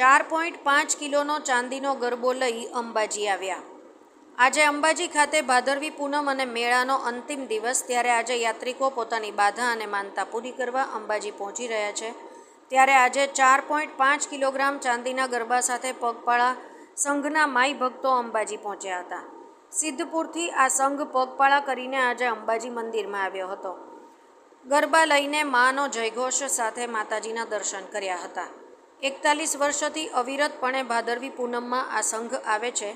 4.5 કિલોનો ચાંદીનો ગરબો લઈ અંબાજી આવ્યા। આજે અંબાજી ખાતે ભાદરવી પૂનમ અને મેળાનો અંતિમ દિવસ, ત્યારે આજે યાત્રિકો પોતાની બાધા અને માનતા પૂરી કરવા અંબાજી પહોંચી રહ્યા છે। ત્યારે આજે 4.5 કિલોગ્રામ ચાંદીના ગરબા સાથે પગપાળા સંઘના માઈ ભક્તો અંબાજી પહોંચ્યા હતા। સિદ્ધપુરથી આ સંઘ પગપાળા કરીને આજે અંબાજી મંદિરમાં આવ્યો હતો। ગરબા લઈને માનો જયઘોષ સાથે માતાજીના દર્શન કર્યા હતા। 41 વર્ષથી અવિરતપણે ભાદરવી પૂનમમાં આ સંઘ આવે છે,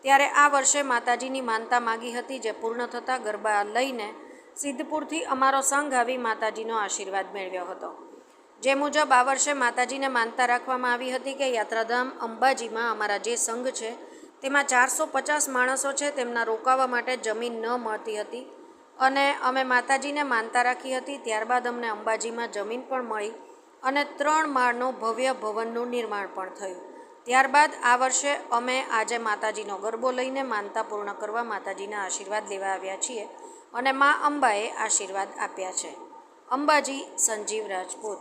ત્યારે આ વર્ષે માતાજીની માનતા માગી હતી, જે પૂર્ણ થતાં ગરબા લઈને સિદ્ધપુરથી અમારો સંઘ આવી માતાજીનો આશીર્વાદ મેળવ્યો હતો। જે મુજબ આ વર્ષે માતાજીને માનતા રાખવામાં આવી હતી કે યાત્રાધામ અંબાજીમાં અમારા જે સંઘ છે તેમાં 450 માણસો છે, તેમના રોકાવા માટે જમીન ન મળતી હતી અને અમે માતાજીને માનતા રાખી હતી। ત્યારબાદ અમને અંબાજીમાં જમીન પણ મળી અને 3 માળનું ભવ્ય ભવનનું નિર્માણ પણ થયું। ત્યારબાદ આ વર્ષે અમે આજે માતાજીનો ગરબો લઈને માનતા પૂર્ણ કરવા માતાજીના આશીર્વાદ લેવા આવ્યા છીએ અને મા અંબાએ આશીર્વાદ આપ્યા છે। અંબાજી સંજીવ રાજપૂત।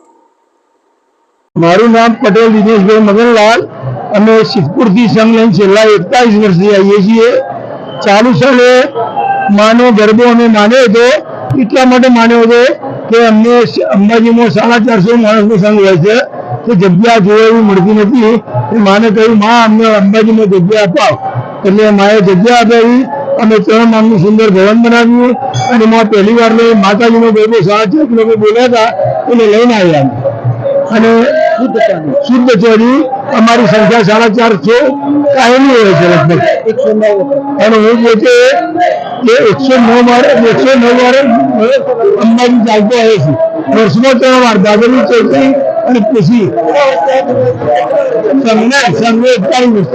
મારું નામ પટેલ દિનેશભાઈ મગનલાલ। અમે સિદ્ધપુરથી સંઘ લઈને છેલ્લા 41 વર્ષથી આવીએ છીએ। ચાલુ સાલે માનો ગરબો અમે માન્યો હતો, એટલા માટે માન્યો હતો કે અમને અંબાજીમાં 450 માણસનો સંઘ હોય છે, તો જગ્યા જોવા એવી મળતી નથી। એ માને કહ્યું, માં અમને અંબાજીમાં જગ્યા અપાવ, એટલે માએ જગ્યા અપાવી। અમે 3 માળનું સુંદર ભવન બનાવ્યું અને એમાં પહેલી વાર માતાજીનો ગરબો 4.5 કિલો બોલ્યા હતા, એને લઈને આવ્યા અને શુદ્ધ ચોરી અમારી સંખ્યા 450 કાયમી હોય છે, લગભગ 109। અને હું પોતે 109 વાર અંબાજી ચાલતો આવે છે, વર્ષમાં 3 વાર, ભાદરવી ચોથી અને પછી સંઘ 41 વર્ષ।